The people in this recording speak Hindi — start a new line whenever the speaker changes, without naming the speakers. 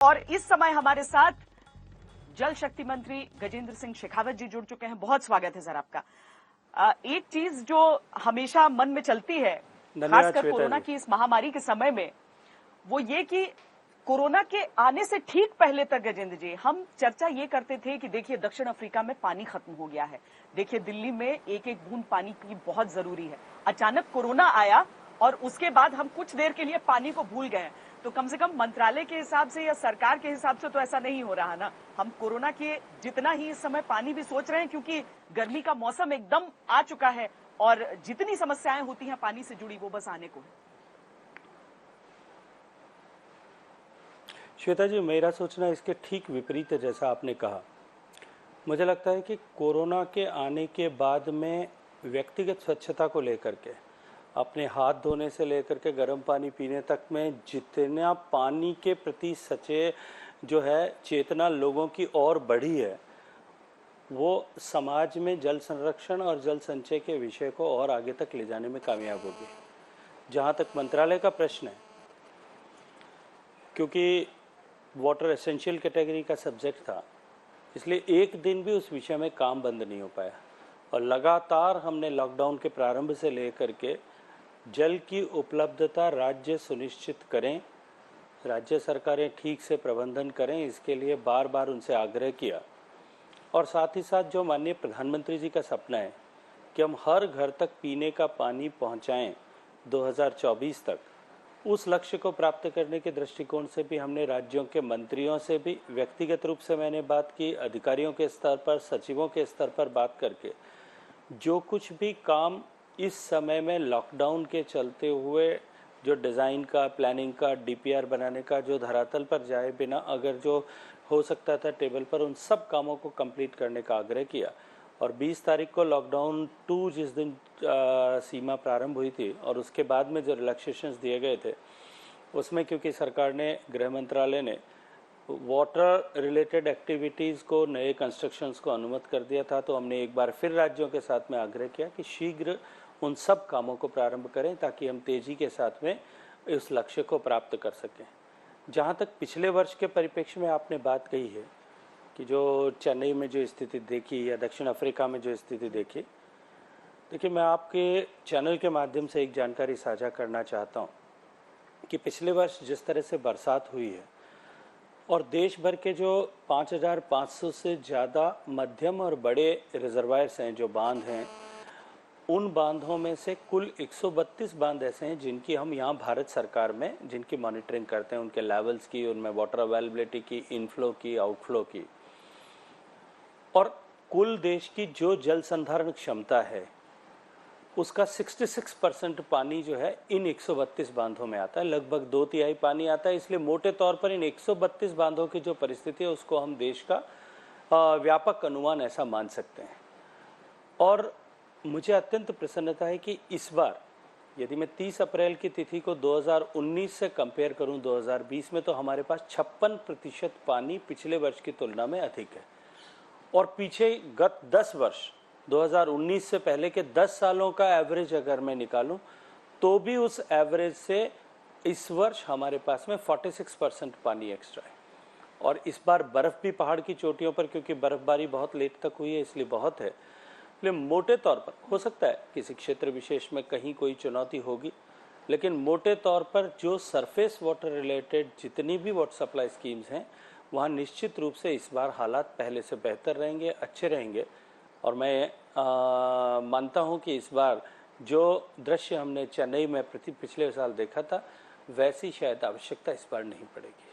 और इस समय हमारे साथ जल शक्ति मंत्री गजेंद्र सिंह शेखावत जी जुड़ चुके हैं। बहुत स्वागत है सर आपका। एक चीज जो हमेशा मन में चलती है, खासकर कोरोना की इस महामारी के समय में, वो ये कि कोरोना के आने से ठीक पहले तक गजेंद्र जी हम चर्चा ये करते थे कि देखिए दक्षिण अफ्रीका में पानी खत्म हो गया है, देखिए दिल्ली में एक एक बूंद पानी की बहुत जरूरी है। अचानक कोरोना आया और उसके बाद हम कुछ देर के लिए पानी को भूल गए। तो कम से कम मंत्रालय के हिसाब से या सरकार के हिसाब से तो ऐसा नहीं हो रहा ना। हम कोरोना के जितना ही इस समय पानी भी सोच रहे हैं, क्योंकि गर्मी का मौसम एकदम आ चुका है और जितनी समस्याएं होती हैं पानी से जुड़ी वो बस आने को है।
श्वेता जी, मेरा सोचना इसके ठीक विपरीत है। जैसा आपने कहा, मुझे लगता है कि कोरोना के आने के बाद में व्यक्तिगत स्वच्छता को लेकर के, अपने हाथ धोने से लेकर के गर्म पानी पीने तक में जितना पानी के प्रति जो है चेतना लोगों की और बढ़ी है, वो समाज में जल संरक्षण और जल संचय के विषय को और आगे तक ले जाने में कामयाब होगी। जहाँ तक मंत्रालय का प्रश्न है, क्योंकि वाटर एसेंशियल कैटेगरी का सब्जेक्ट था, इसलिए एक दिन भी उस विषय में काम बंद नहीं हो पाया और लगातार हमने लॉकडाउन के प्रारंभ से लेकर के जल की उपलब्धता राज्य सुनिश्चित करें, राज्य सरकारें ठीक से प्रबंधन करें, इसके लिए बार बार उनसे आग्रह किया। और साथ ही साथ जो माननीय प्रधानमंत्री जी का सपना है कि हम हर घर तक पीने का पानी पहुंचाएं 2024 तक, उस लक्ष्य को प्राप्त करने के दृष्टिकोण से भी हमने राज्यों के मंत्रियों से भी व्यक्तिगत रूप से मैंने बात की, अधिकारियों के स्तर पर, सचिवों के स्तर पर बात करके जो कुछ भी काम इस समय में लॉकडाउन के चलते हुए जो डिज़ाइन का, प्लानिंग का, डीपीआर बनाने का, जो धरातल पर जाए बिना अगर जो हो सकता था टेबल पर, उन सब कामों को कंप्लीट करने का आग्रह किया। और 20 तारीख को लॉकडाउन 2 जिस दिन सीमा प्रारंभ हुई थी और उसके बाद में जो रिलैक्सेशंस दिए गए थे, उसमें क्योंकि सरकार ने, गृह मंत्रालय ने वाटर रिलेटेड एक्टिविटीज़ को, नए कंस्ट्रक्शंस को अनुमति कर दिया था, तो हमने एक बार फिर राज्यों के साथ में आग्रह किया कि शीघ्र उन सब कामों को प्रारंभ करें ताकि हम तेज़ी के साथ में इस लक्ष्य को प्राप्त कर सकें। जहाँ तक पिछले वर्ष के परिप्रेक्ष्य में आपने बात कही है कि जो चेन्नई में जो स्थिति देखी या दक्षिण अफ्रीका में जो स्थिति देखी, देखिए मैं आपके चैनल के माध्यम से एक जानकारी साझा करना चाहता हूँ कि पिछले वर्ष जिस तरह से बरसात हुई है और देश भर के जो 5,500 से ज़्यादा मध्यम और बड़े रिजर्वायर्स हैं, जो बांध हैं, उन बांधों में से कुल 132 बांध ऐसे हैं जिनकी हम यहाँ भारत सरकार में जिनकी मॉनिटरिंग करते हैं, उनके लेवल्स की, उनमें वाटर अवेलेबिलिटी की, इनफ्लो की, आउटफ्लो की। और कुल देश की जो जल संधारण क्षमता है उसका 66% पानी जो है इन 132 बांधों में आता है, लगभग 2/3 पानी आता है। इसलिए मोटे तौर पर इन 132 बांधों की जो परिस्थिति है उसको हम देश का व्यापक अनुमान ऐसा मान सकते हैं। और मुझे अत्यंत प्रसन्नता है कि इस बार यदि मैं 30 अप्रैल की तिथि को 2019 से कंपेयर करूं 2020 में, तो हमारे पास 56% पानी पिछले वर्ष की तुलना में अधिक है। और पीछे गत 10 वर्ष 2019 से पहले के 10 सालों का एवरेज अगर मैं निकालूं तो भी उस एवरेज से इस वर्ष हमारे पास में 46% पानी एक्स्ट्रा है। और इस बार बर्फ़ भी पहाड़ की चोटियों पर, क्योंकि बर्फबारी बहुत लेट तक हुई है इसलिए बहुत है। इसलिए मोटे तौर पर हो सकता है किसी क्षेत्र विशेष में कहीं कोई चुनौती होगी, लेकिन मोटे तौर पर जो सरफेस वाटर रिलेटेड जितनी भी वाटर सप्लाई स्कीम्स हैं, वहाँ निश्चित रूप से इस बार हालात पहले से बेहतर रहेंगे, अच्छे रहेंगे। और मैं मानता हूँ कि इस बार जो दृश्य हमने चेन्नई में पिछले साल देखा था, वैसी शायद आवश्यकता इस बार नहीं पड़ेगी।